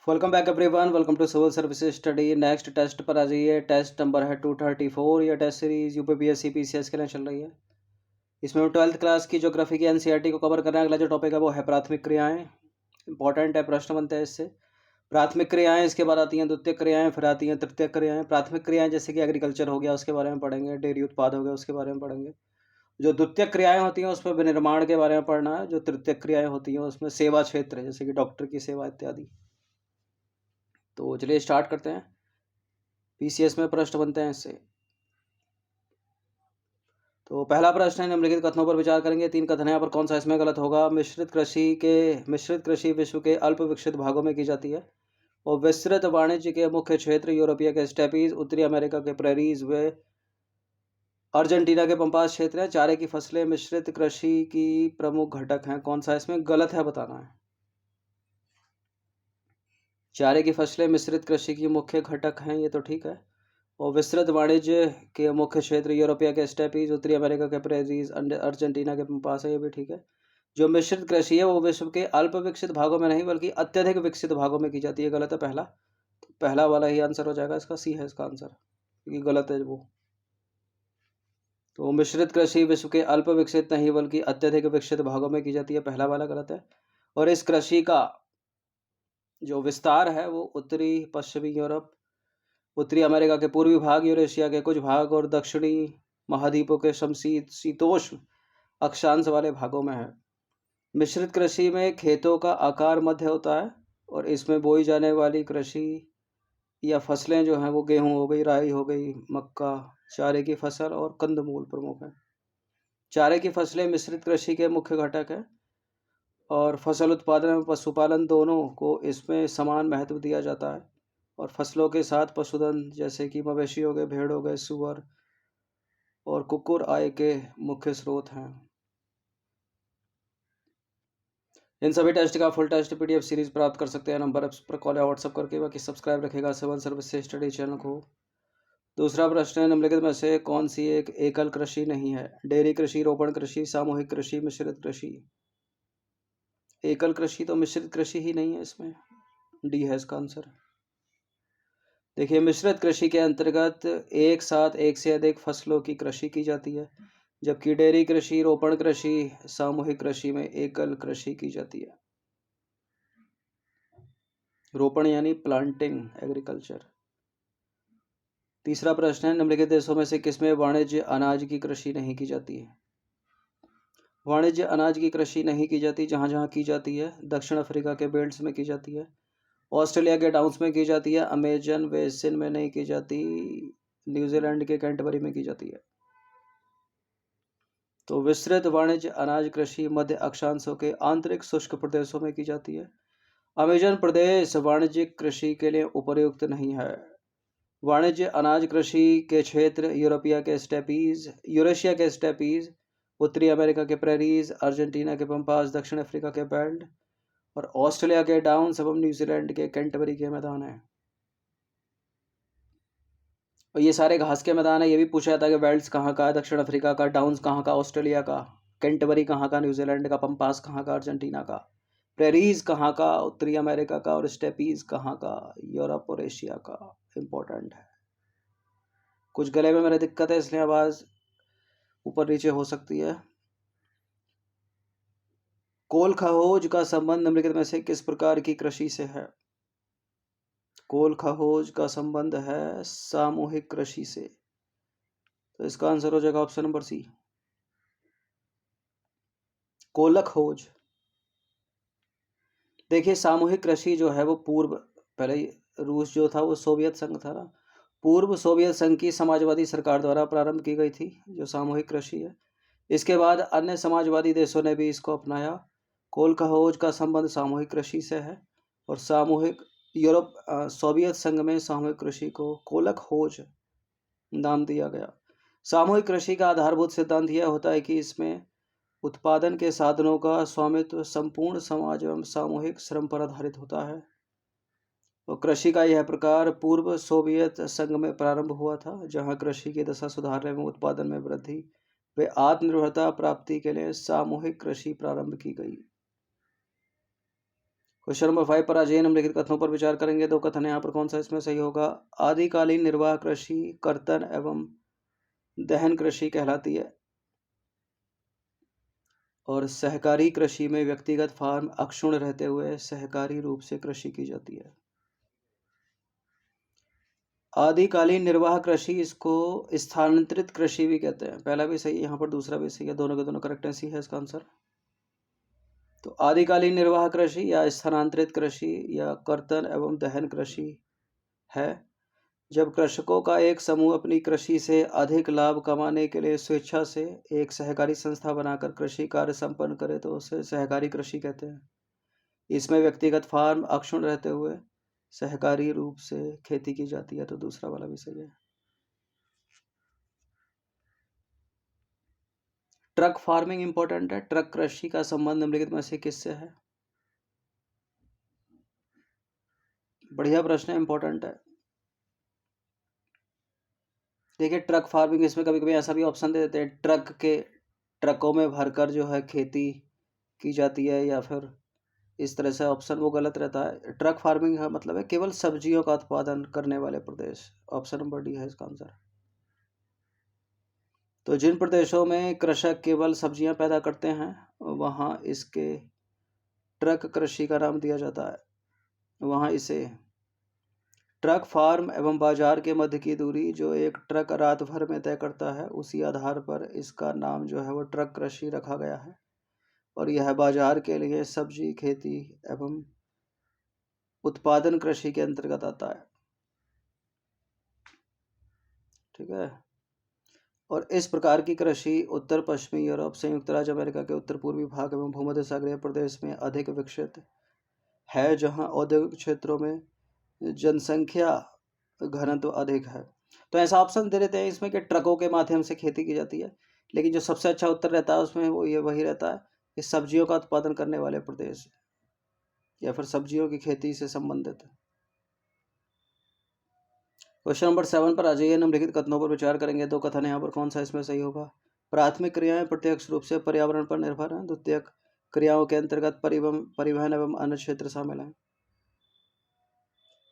Welcome back everyone. Welcome to civil services study. Next test पर आ जाइए। Test number है 234। यह टेस्ट सीरीज यूपीपीएससी पीसीएस के लिए चल रही है। इसमें 12th क्लास की ज्योग्राफी की एनसीईआरटी को कवर करना है। अगला जो टॉपिक है वो है प्राथमिक क्रियाएं। इंपॉर्टेंट है, प्रश्न बनते हैं इससे। प्राथमिक क्रियाएं, इसके बाद आती हैं द्वितीयक क्रियाएं, फिर आती हैं तृतीयक क्रियाएं। प्राथमिक क्रियाएं जैसे कि एग्रीकल्चर हो गया, उसके बारे में पढ़ेंगे। डेयरी उत्पाद हो गया, उसके बारे में पढ़ेंगे। जो द्वितीयक क्रियाएं होती हैं उसमें विनिर्माण के बारे में पढ़ना है। जो तृतीयक क्रियाएं होती हैं उसमें सेवा क्षेत्र, जैसे कि डॉक्टर की सेवा इत्यादि। तो चलिए स्टार्ट करते हैं। पीसीएस में प्रश्न बनते हैं इससे। तो पहला प्रश्न है, निम्नलिखित कथनों पर विचार करेंगे। 3 कथन है, यहाँ पर कौन सा इसमें गलत होगा। मिश्रित कृषि विश्व के अल्प विकसित भागों में की जाती है और विस्तृत वाणिज्य के मुख्य क्षेत्र यूरोपीय के स्टेपीज, उत्तरी अमेरिका के प्रेरीज व अर्जेंटीना के पंपास क्षेत्र हैं। चारे की फसलें मिश्रित कृषि की प्रमुख घटक हैं। कौन सा इसमें गलत है बताना है। चारे की फसलें मिश्रित कृषि की मुख्य घटक हैं, ये तो ठीक है। और विस्तृत वाणिज्य के मुख्य क्षेत्र यूरोपीय के स्टेपीज, उत्तरी अमेरिका के प्रेरीज, अर्जेंटीना के पास है, ये भी ठीक है। जो मिश्रित कृषि है वो विश्व के अल्प विकसित भागों में नहीं बल्कि अत्यधिक विकसित भागों में की जाती है। गलत है पहला। तो पहला वाला ही आंसर हो जाएगा इसका, सी है इसका आंसर, क्योंकि गलत है वो। तो मिश्रित कृषि विश्व के अल्प विकसित नहीं बल्कि अत्यधिक विकसित भागों में की जाती है, पहला वाला गलत है। और इस कृषि का जो विस्तार है वो उत्तरी पश्चिमी यूरोप, उत्तरी अमेरिका के पूर्वी भाग, यूरेशिया के कुछ भाग और दक्षिणी महाद्वीपों के समशीतोष्ण अक्षांश वाले भागों में है। मिश्रित कृषि में खेतों का आकार मध्य होता है और इसमें बोई जाने वाली कृषि या फसलें जो हैं वो गेहूं हो गई, राई हो गई, मक्का, चारे की फसल और कंदमूल प्रमुख हैं। चारे की फसलें मिश्रित कृषि के मुख्य घटक हैं और फसल उत्पादन एवं पशुपालन दोनों को इसमें समान महत्व दिया जाता है। और फसलों के साथ पशुधन जैसे कि मवेशी हो गए, भेड़ हो गए, सुअर और कुक्कुर आय के मुख्य स्रोत हैं। इन सभी टेस्ट का फुल टेस्ट पीडीएफ सीरीज प्राप्त कर सकते हैं नंबर पर कॉल या व्हाट्सएप करके। बाकी सब्सक्राइब रखेगा सिविल सर्विस स्टडी चैनल को। दूसरा प्रश्न है, निम्नलिखित में से कौन सी एक एकल कृषि नहीं है। डेयरी कृषि, रोपण कृषि, सामूहिक कृषि, मिश्रित कृषि। एकल कृषि तो मिश्रित कृषि ही नहीं है, इसमें डी है इसका आंसर। देखिए, मिश्रित कृषि के अंतर्गत एक साथ एक से अधिक फसलों की कृषि की जाती है, जबकि डेयरी कृषि, रोपण कृषि, सामूहिक कृषि में एकल कृषि की जाती है। रोपण यानी प्लांटिंग एग्रीकल्चर। तीसरा प्रश्न है, निम्नलिखित देशों में से किसमें वाणिज्य अनाज की कृषि नहीं की जाती है। वाणिज्य अनाज की कृषि नहीं की जाती। जहां जहां की जाती है, दक्षिण अफ्रीका के बेल्ट्स में की जाती है, ऑस्ट्रेलिया के डाउन्स में की जाती है, अमेजन बेसिन में नहीं की जाती, न्यूजीलैंड के कैंटरबरी में की जाती है। तो विस्तृत वाणिज्य अनाज कृषि मध्य अक्षांशों के आंतरिक शुष्क प्रदेशों में की जाती है। अमेजन प्रदेश वाणिज्यिक कृषि के लिए उपयुक्त नहीं है। वाणिज्य अनाज कृषि के क्षेत्र यूरेशिया के स्टेपीज, उत्तरी अमेरिका के प्रेरीज, अर्जेंटीना के पंपास, दक्षिण अफ्रीका के बेल्ट और ऑस्ट्रेलिया के डाउन्स एवं न्यूजीलैंड के कैंटरबरी के मैदान हैं। और ये सारे घास के मैदान है। ये भी पूछा जाता है कि बेल्ट्स कहाँ का है, दक्षिण अफ्रीका का, डाउन्स कहाँ का, ऑस्ट्रेलिया का, कैंटरबरी कहाँ का, न्यूजीलैंड का, पंपास कहाँ का, अर्जेंटीना का, प्रेरीज कहाँ का, उत्तरी अमेरिका का, और स्टेपीज कहाँ का, यूरोप और एशिया का। इंपॉर्टेंट है। कुछ गले में मेरे दिक्कत है इसलिए आवाज ऊपर नीचे हो सकती है। कोल खहोज का संबंध निम्नलिखित में से किस प्रकार की कृषि से है। कोल खहोज का संबंध है सामूहिक कृषि से। तो इसका आंसर हो जाएगा ऑप्शन नंबर सी, कोलक खोज। देखिए, सामूहिक कृषि जो है वो पहले रूस जो था वो सोवियत संघ था ना, पूर्व सोवियत संघ की समाजवादी सरकार द्वारा प्रारंभ की गई थी जो सामूहिक कृषि है। इसके बाद अन्य समाजवादी देशों ने भी इसको अपनाया। कोल खहोज का संबंध सामूहिक कृषि से है और सोवियत संघ में सामूहिक कृषि को कोलक खोज नाम दिया गया। सामूहिक कृषि का आधारभूत सिद्धांत यह होता है कि इसमें उत्पादन के साधनों का स्वामित्व संपूर्ण समाज एवं सामूहिक श्रम पर आधारित होता है। तो कृषि का यह प्रकार पूर्व सोवियत संघ में प्रारंभ हुआ था, जहां कृषि की दशा सुधारने में, उत्पादन में वृद्धि व आत्मनिर्भरता प्राप्ति के लिए सामूहिक कृषि प्रारंभ की गई। क्वेश्चन नंबर 5 पर आज ये निम्नलिखित कथनों पर विचार करेंगे। दो कथन है यहाँ पर, कौन सा इसमें सही होगा? आदिकालीन निर्वाह कृषि कर्तन एवं दहन कृषि कहलाती है और सहकारी कृषि में व्यक्तिगत फार्म अक्षुण्ण रहते हुए सहकारी रूप से कृषि की जाती है। आदिकालीन निर्वाह कृषि, इसको स्थानांतरित कृषि भी कहते हैं। पहला भी सही है यहाँ पर, दूसरा भी सही है, दोनों के दोनों करेक्ट है इसका आंसर। तो आदिकालीन निर्वाह कृषि या स्थानांतरित कृषि या कर्तन एवं दहन कृषि है जब कृषकों का एक समूह अपनी कृषि से अधिक लाभ कमाने के लिए स्वेच्छा से एक सहकारी संस्था बनाकर कृषि कार्य संपन्न करे तो उसे सहकारी कृषि कहते हैं। इसमें व्यक्तिगत फार्म अक्षुण्ण रहते हुए सहकारी रूप से खेती की जाती है। तो दूसरा वाला भी सही है। ट्रक फार्मिंग इंपॉर्टेंट है। ट्रक कृषि का संबंध निम्नलिखित में से किससे है? बढ़िया प्रश्न है, इंपॉर्टेंट है। देखिए ट्रक फार्मिंग, इसमें कभी कभी ऐसा भी ऑप्शन दे देते हैं, ट्रकों में भरकर जो है खेती की जाती है, या फिर इस तरह से ऑप्शन वो गलत रहता है। ट्रक फार्मिंग का मतलब है केवल सब्जियों का उत्पादन करने वाले प्रदेश। ऑप्शन नंबर डी है इसका आंसर। तो जिन प्रदेशों में कृषक केवल सब्जियां पैदा करते हैं वहां इसके ट्रक कृषि का नाम दिया जाता है। वहां इसे ट्रक फार्म एवं बाजार के मध्य की दूरी जो एक ट्रक रात भर में तय करता है, उसी आधार पर इसका नाम जो है वो ट्रक कृषि रखा गया है। और यह बाजार के लिए सब्जी खेती एवं उत्पादन कृषि के अंतर्गत आता है। ठीक है। और इस प्रकार की कृषि उत्तर पश्चिमी यूरोप, संयुक्त राज्य अमेरिका के उत्तर पूर्वी भाग एवं भूमध्य सागरीय प्रदेश में अधिक विकसित है, जहां औद्योगिक क्षेत्रों में जनसंख्या घनत्व अधिक है। तो ऐसा ऑप्शन दे देते हैं इसमें कि ट्रकों के माध्यम से खेती की जाती है, लेकिन जो सबसे अच्छा उत्तर रहता है उसमें वो ये वही रहता है कि सब्जियों का उत्पादन करने वाले प्रदेश या फिर सब्जियों की खेती से संबंधित। क्वेश्चन नंबर 7 पर आ जाइए। निम्नलिखित कथनों पर विचार करेंगे। दो कथन है यहाँ पर, कौन सा इसमें सही होगा? प्राथमिक क्रियाएं प्रत्यक्ष रूप से पर्यावरण पर निर्भर हैं। द्वितीयक क्रियाओं के अंतर्गत परिवहन एवं अन्य क्षेत्र शामिल हैं।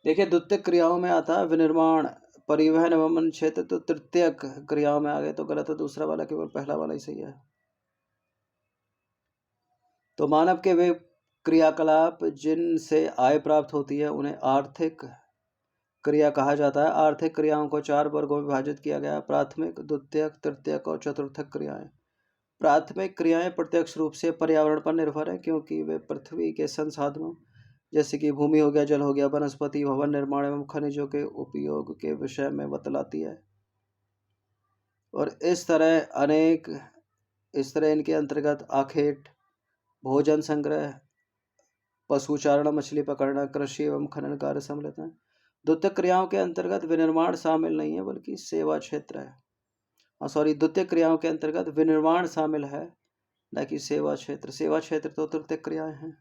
देखिए द्वितीयक क्रियाओं में आता है विनिर्माण, परिवहन एवं अन्य क्षेत्र। तो तृतीयक क्रियाओं में आ गए तो गलत है, दूसरा वाला, केवल पहला वाला ही सही है। तो मानव के वे क्रियाकलाप जिनसे आय प्राप्त होती है उन्हें आर्थिक क्रिया कहा जाता है। आर्थिक क्रियाओं को 4 वर्गों में विभाजित किया गया है: प्राथमिक, द्वितीयक, तृतीयक और चतुर्थक क्रियाएं। प्राथमिक क्रियाएं प्रत्यक्ष रूप से पर्यावरण पर निर्भर है, क्योंकि वे पृथ्वी के संसाधनों जैसे कि भूमि हो गया, जल हो गया, वनस्पति, भवन निर्माण एवं खनिजों के उपयोग के विषय में बतलाती है। और इस तरह इनके अंतर्गत आखेट, भोजन संग्रह, पशुचारण, मछली पकड़ना, कृषि एवं खनन कार्य सम्मिलित हैं। द्वितीयक क्रियाओं के अंतर्गत विनिर्माण शामिल नहीं है बल्कि सेवा क्षेत्र है। द्वितीयक क्रियाओं के अंतर्गत विनिर्माण शामिल है, न कि सेवा क्षेत्र। सेवा क्षेत्र तो तृतीयक क्रियाएं हैं।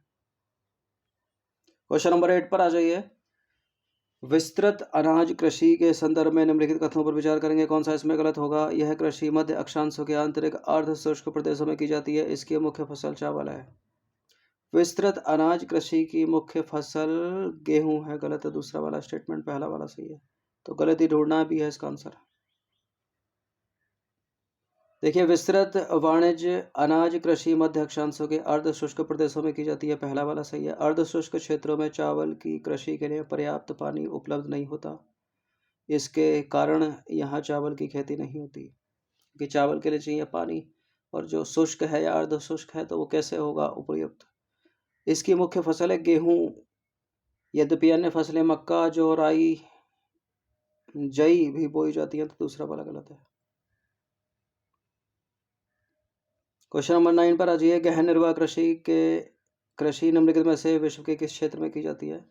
क्वेश्चन नंबर 8 पर आ जाइए। विस्तृत अनाज कृषि के संदर्भ में निम्नलिखित कथनों पर विचार करेंगे। कौन सा इसमें गलत होगा? यह कृषि मध्य अक्षांशों के आंतरिक अर्ध शुष्क प्रदेशों में की जाती है। इसकी मुख्य फसल चावल है। विस्तृत अनाज कृषि की मुख्य फसल गेहूं है। गलत है, दूसरा वाला स्टेटमेंट, पहला वाला सही है। तो गलती ढूंढना भी है इसका आंसर। देखिए विस्तृत वाणिज्य अनाज कृषि मध्य अक्षांशों के अर्ध शुष्क प्रदेशों में की जाती है। पहला वाला सही है। अर्ध शुष्क क्षेत्रों में चावल की कृषि के लिए पर्याप्त पानी उपलब्ध नहीं होता, इसके कारण यहाँ चावल की खेती नहीं होती, कि चावल के लिए चाहिए पानी, और जो शुष्क है या अर्ध शुष्क है तो वो कैसे होगा उपयुक्त। इसकी मुख्य फसल है गेहूं। यद्यपि अन्य फसलें मक्का, जौ, राई, जई भी बोई जाती हैं। तो दूसरा वाला गलत है। क्वेश्चन नंबर 9 पर आ जाइए। गहन निर्वाह कृषि निम्नलिखित में से विश्व के किस क्षेत्र में की जाती है?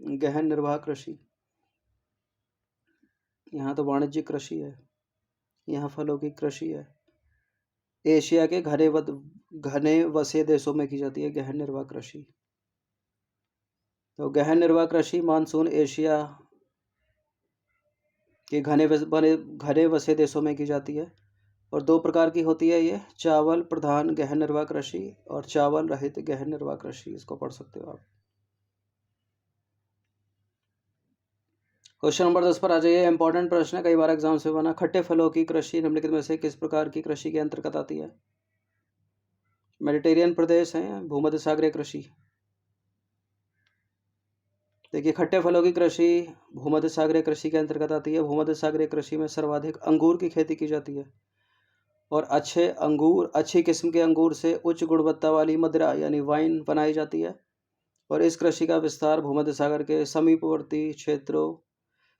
गहन निर्वाह कृषि, यहाँ तो वाणिज्यिक कृषि है, यहाँ फलों की कृषि है। एशिया के घने वसे देशों में की जाती है गहन निर्वाह कृषि। तो गहन निर्वाह कृषि मानसून एशिया के घने वसे देशों में की जाती है। और दो प्रकार की होती है ये, चावल प्रधान गहन निर्वाह कृषि और चावल रहित गहन निर्वाह कृषि, इसको पढ़ सकते हो आप। क्वेश्चन नंबर 10 पर आ जाइए। इंपॉर्टेंट प्रश्न है, कई बार एग्जाम से बना। खट्टे फलों की कृषि निम्नलिखित में से किस प्रकार की कृषि के अंतर्गत आती है? मेडिटेरियन प्रदेश है, भूमध्य सागरीय कृषि। देखिए, खट्टे फलों की कृषि भूमध्य सागरीय कृषि के अंतर्गत आती है। भूमध्य सागरीय कृषि में सर्वाधिक अंगूर की खेती की जाती है और अच्छे अंगूर, अच्छी किस्म के अंगूर से उच्च गुणवत्ता वाली मदिरा यानी वाइन बनाई जाती है। और इस कृषि का विस्तार भूमध्य सागर के समीपवर्ती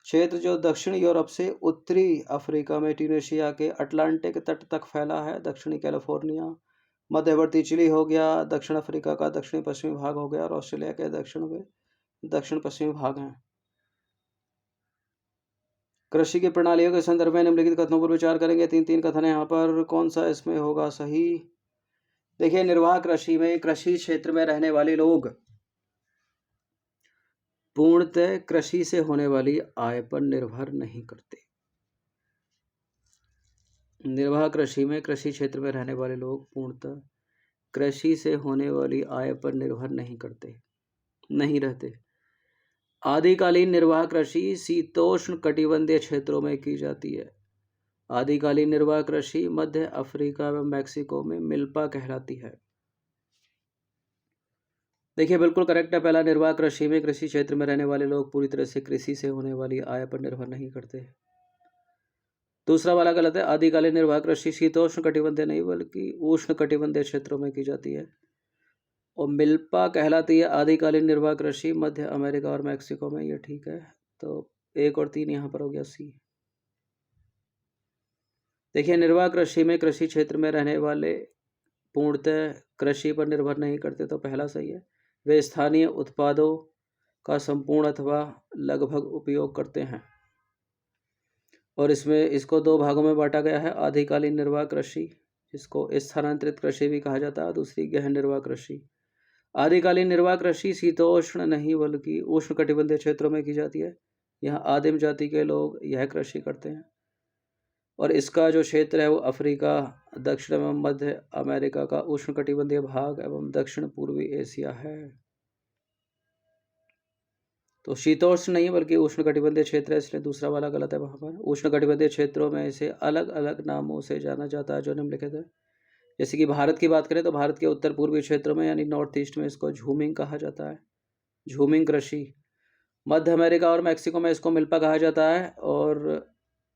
क्षेत्र जो दक्षिण यूरोप से उत्तरी अफ्रीका में ट्यूनीशिया के अटलांटिक तट तक फैला है, दक्षिणी कैलिफोर्निया, मध्यवर्ती चिली हो गया, दक्षिण अफ्रीका का दक्षिणी पश्चिमी भाग हो गया और ऑस्ट्रेलिया के दक्षिण पश्चिमी भाग हैं। कृषि की प्रणालियों के संदर्भ में निम्नलिखित कथनों पर विचार करेंगे। तीन तीन कथन है यहाँ पर, कौन सा इसमें होगा सही? देखिए, निर्वाह कृषि में कृषि क्षेत्र में रहने वाले लोग पूर्णतः कृषि से होने वाली आय पर निर्भर नहीं करते। निर्वाह कृषि में कृषि क्षेत्र में रहने वाले लोग पूर्णतः कृषि से होने वाली आय पर निर्भर नहीं रहते। आदिकालीन निर्वाह कृषि शीतोष्ण कटिबंधीय क्षेत्रों में की जाती है। आदिकालीन निर्वाह कृषि मध्य अफ्रीका व मैक्सिको में मिल्पा कहलाती है। देखिए, बिल्कुल करेक्ट है पहला, निर्वाह कृषि में कृषि क्षेत्र में रहने वाले लोग पूरी तरह से कृषि से होने वाली आय पर निर्भर नहीं करते। दूसरा वाला गलत है, आदिकालीन निर्वाह कृषि शीतोष्ण कटिबंधीय नहीं बल्कि उष्ण कटिबंधीय क्षेत्रों में की जाती है। और मिल्पा कहलाती है आदिकालीन निर्वाह कृषि मध्य अमेरिका और मैक्सिको में, ये ठीक है। तो 1 और 3 यहाँ पर हो गया सी। देखिए, निर्वाह कृषि में कृषि क्षेत्र में रहने वाले पूर्णतः कृषि पर निर्भर नहीं करते, तो पहला सही है। वे स्थानीय उत्पादों का संपूर्ण अथवा लगभग उपयोग करते हैं। और इसको दो भागों में बांटा गया है, आदिकालीन निर्वाह कृषि जिसको स्थानांतरित कृषि भी कहा जाता है, दूसरी गहन निर्वाह कृषि। आदिकालीन निर्वाह कृषि शीतोष्ण नहीं बल्कि उष्ण कटिबंधीय क्षेत्रों में की जाती है। यहाँ आदिम जाति के लोग यह कृषि करते हैं और इसका जो क्षेत्र है वो अफ्रीका, दक्षिण एवं मध्य अमेरिका का उष्ण कटिबंधीय भाग एवं दक्षिण पूर्वी एशिया है। तो शीतोष्ण नहीं बल्कि उष्ण कटिबंधीय क्षेत्र है, इसलिए दूसरा वाला गलत है। वहाँ पर उष्ण कटिबंधीय क्षेत्रों में इसे अलग अलग नामों से जाना जाता है जो निम्नलिखित है। जैसे कि भारत की बात करें तो भारत के उत्तर पूर्वी क्षेत्रों में यानी नॉर्थ ईस्ट में इसको झूमिंग कहा जाता है, झूमिंग कृषि। मध्य अमेरिका और मैक्सिको में इसको मिल्पा कहा जाता है और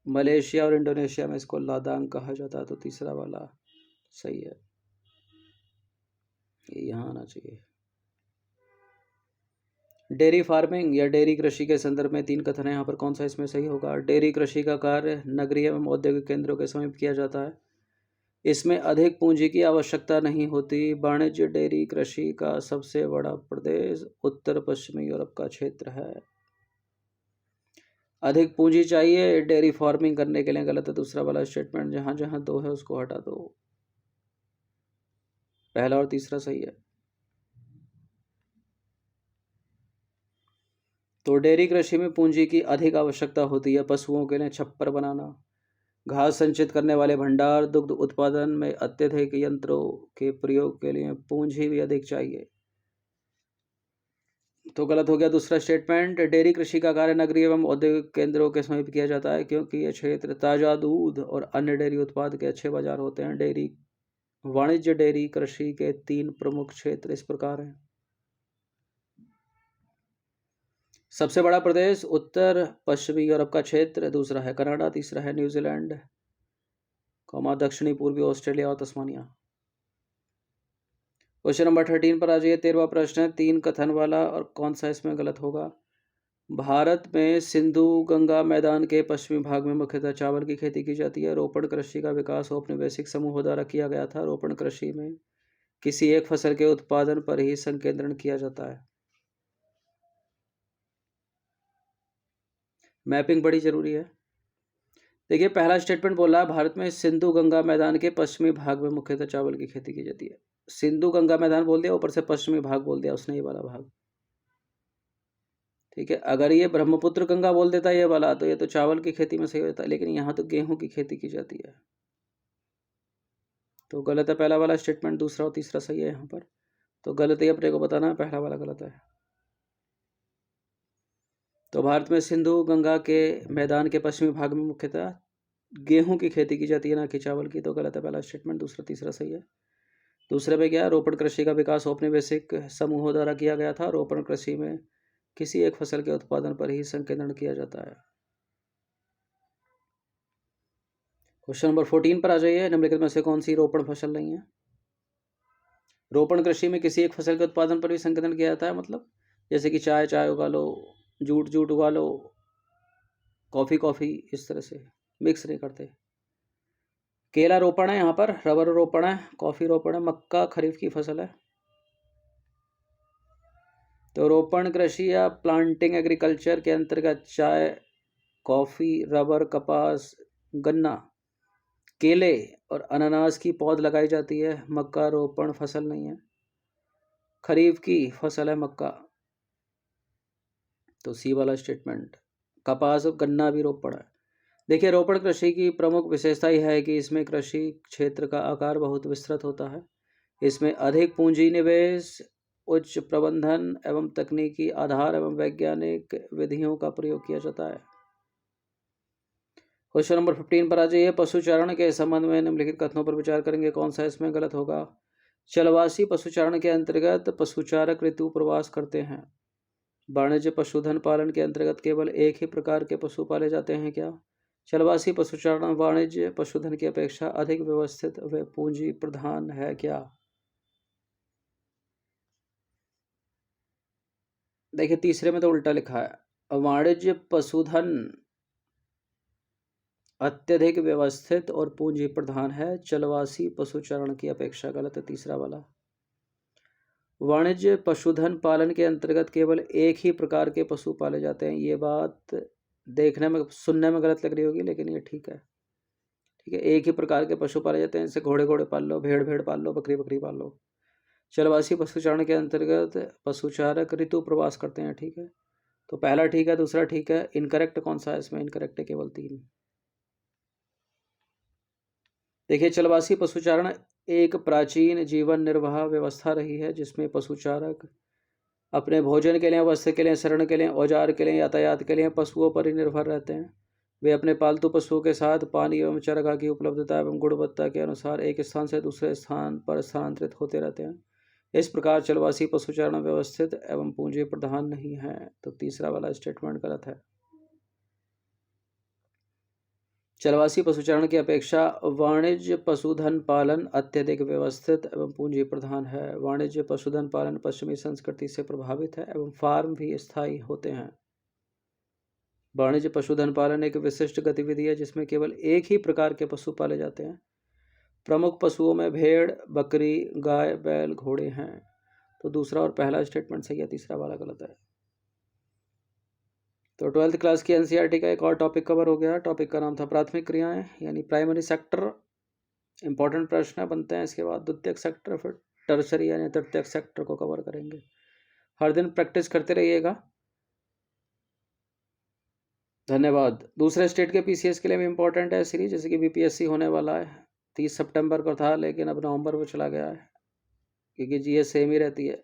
मलेशिया और इंडोनेशिया में इसको लादांग कहा जाता है। तो तीसरा वाला सही है, ये यहाँ आना चाहिए। डेयरी फार्मिंग या डेयरी कृषि के संदर्भ में 3 कथन है यहाँ पर, कौन सा इसमें सही होगा? डेयरी कृषि का कार्य नगरीय एवं औद्योगिक केंद्रों के समीप किया जाता है। इसमें अधिक पूंजी की आवश्यकता नहीं होती। वाणिज्य डेयरी कृषि का सबसे बड़ा प्रदेश उत्तर पश्चिमी यूरोप का क्षेत्र है। अधिक पूंजी चाहिए डेयरी फार्मिंग करने के लिए, गलत है दूसरा वाला स्टेटमेंट। जहाँ जहाँ 2 है उसको हटा दो, पहला और तीसरा सही है। तो डेयरी कृषि में पूंजी की अधिक आवश्यकता होती है। पशुओं के लिए छप्पर बनाना, घास संचित करने वाले भंडार, दुग्ध उत्पादन में अत्यधिक यंत्रों के प्रयोग के लिए पूंजी भी अधिक चाहिए। तो गलत हो गया दूसरा स्टेटमेंट। डेयरी कृषि का कार्य नगरीय एवं औद्योगिक केंद्रों के समीप किया जाता है क्योंकि ये क्षेत्र ताजा दूध और अन्य डेयरी उत्पाद के अच्छे बाजार होते हैं। वाणिज्य डेयरी कृषि के 3 प्रमुख क्षेत्र इस प्रकार हैं। सबसे बड़ा प्रदेश उत्तर पश्चिमी यूरोप का क्षेत्र, दूसरा है कनाडा, तीसरा है न्यूजीलैंड, दक्षिणी पूर्वी ऑस्ट्रेलिया और तस्मानिया। क्वेश्चन नंबर 13 पर आ जाइए। 13वां प्रश्न है 3 कथन वाला और कौन सा इसमें गलत होगा? भारत में सिंधु गंगा मैदान के पश्चिमी भाग में मुख्यतः चावल की खेती की जाती है। रोपण कृषि का विकास औपनिवेशिक समूहों द्वारा किया गया था। रोपण कृषि में किसी एक फसल के उत्पादन पर ही संकेंद्रण किया जाता है। मैपिंग बड़ी जरूरी है। देखिए, पहला स्टेटमेंट बोल रहा है भारत में सिंधु गंगा मैदान के पश्चिमी भाग में मुख्यतः चावल की खेती की जाती है। सिंधु गंगा मैदान बोल दिया, ऊपर से पश्चिमी भाग बोल दिया उसने, ये वाला भाग। ठीक है, अगर ये ब्रह्मपुत्र गंगा बोल देता ये वाला तो ये तो चावल की खेती में सही होता है, लेकिन यहाँ तो गेहूं की खेती की जाती है। तो गलत है पहला वाला स्टेटमेंट, दूसरा और तीसरा सही है यहाँ पर। तो गलत ही अपने को बताना है, पहला वाला गलत है। तो भारत में सिंधु गंगा के मैदान के पश्चिमी भाग में मुख्यतः गेहूं की खेती की जाती है, ना कि चावल की। तो गलत है पहला स्टेटमेंट, दूसरा तीसरा सही है। दूसरे में क्या है, रोपण कृषि का विकास औपनिवेशिक समूहों द्वारा किया गया था। रोपण कृषि में किसी एक फसल के उत्पादन पर ही संकेंद्रण किया जाता है। क्वेश्चन नंबर 14 पर आ जाइए। निम्नलिखित में से कौन सी रोपण फसल नहीं है? रोपण कृषि में किसी एक फसल के उत्पादन पर भी संकेंद्रण किया जाता है, मतलब जैसे कि चाय चाय उगा लो, जूट जूट उगा लो, कॉफ़ी कॉफ़ी, इस तरह से मिक्स नहीं करते। केला रोपण है यहाँ पर, रबर रोपण है, कॉफ़ी रोपण है, मक्का खरीफ की फसल है। तो रोपण कृषि या प्लांटिंग एग्रीकल्चर के अंतर्गत चाय, कॉफ़ी, रबर, कपास, गन्ना, केले और अनानास की पौध लगाई जाती है। मक्का रोपण फसल नहीं है, खरीफ की फसल है मक्का। तो सी वाला स्टेटमेंट। कपास और गन्ना भी रोपण है। देखिए, रोपण कृषि की प्रमुख विशेषता यह है कि इसमें कृषि क्षेत्र का आकार बहुत विस्तृत होता है। इसमें अधिक पूंजी निवेश, उच्च प्रबंधन एवं तकनीकी आधार एवं वैज्ञानिक विधियों का प्रयोग किया जाता है। क्वेश्चन नंबर 15 पर आ जाइए। पशुचारण के संबंध में निम्नलिखित कथनों पर विचार करेंगे, कौन सा इसमें गलत होगा? चलवासी पशुचारण के अंतर्गत पशुचारक ऋतु प्रवास करते हैं। वाणिज्य पशुधन पालन के अंतर्गत केवल एक ही प्रकार के पशु पाले जाते हैं क्या? चलवासी पशुचारण वाणिज्य पशुधन की अपेक्षा अधिक व्यवस्थित व पूंजी प्रधान है क्या? देखिए, तीसरे में तो उल्टा लिखा है। वाणिज्य पशुधन अत्यधिक व्यवस्थित और पूंजी प्रधान है चलवासी पशुचारण की अपेक्षा। गलत है तीसरा वाला। वाणिज्य पशुधन पालन के अंतर्गत केवल एक ही प्रकार के पशु पाले जाते हैं। ये बात देखने में सुनने में गलत लग रही होगी, लेकिन ये ठीक है। ठीक है, एक ही प्रकार के पशु पाले जाते हैं, जैसे घोड़े घोड़े पाल लो, भेड़ भेड़ पाल लो, बकरी बकरी पाल लो। चलवासी पशुचारण के अंतर्गत पशुचारक ऋतु प्रवास करते हैं। ठीक है, तो पहला ठीक है, दूसरा ठीक है। इनकरेक्ट कौन सा है इसमें? इनकरेक्ट है केवल 3। देखिए, चलवासी पशुचारण एक प्राचीन जीवन निर्वाह व्यवस्था रही है, जिसमें पशुचारक अपने भोजन के लिए, वस्त्र के लिए, शरण के लिए, औजार के लिए, यातायात के लिए पशुओं पर ही निर्भर रहते हैं। वे अपने पालतू पशुओं के साथ पानी एवं चारागाह की उपलब्धता एवं गुणवत्ता के अनुसार एक स्थान से दूसरे स्थान पर स्थानांतरित होते रहते हैं। इस प्रकार चलवासी पशुचारण व्यवस्थित एवं पूंजी प्रधान नहीं है। तो तीसरा वाला स्टेटमेंट गलत है। चलवासी पशुचारण की अपेक्षा वाणिज्य पशुधन पालन अत्यधिक व्यवस्थित एवं पूंजी प्रधान है। वाणिज्य पशुधन पालन पश्चिमी संस्कृति से प्रभावित है एवं फार्म भी स्थायी होते हैं। वाणिज्य पशुधन पालन एक विशिष्ट गतिविधि है जिसमें केवल एक ही प्रकार के पशु पाले जाते हैं। प्रमुख पशुओं में भेड़, बकरी, गाय, बैल, घोड़े हैं। तो दूसरा और पहला स्टेटमेंट सही है, तीसरा वाला गलत है। तो 12th क्लास की एनसीईआरटी का एक और टॉपिक कवर हो गया। टॉपिक का नाम था प्राथमिक क्रियाएं, यानी प्राइमरी सेक्टर। इंपॉर्टेंट प्रश्न बनते हैं। इसके बाद द्वितीयक सेक्टर, फिर टर्शरी यानी तृतीयक सेक्टर को कवर करेंगे। हर दिन प्रैक्टिस करते रहिएगा। धन्यवाद। दूसरे स्टेट के पीसीएस के लिए भी इंपॉर्टेंट है सीरीज, जैसे कि बीपीएससी होने वाला है। 30 सितंबर को था, लेकिन अब नवंबर में चला गया है, क्योंकि जीएस सेम ही रहती है।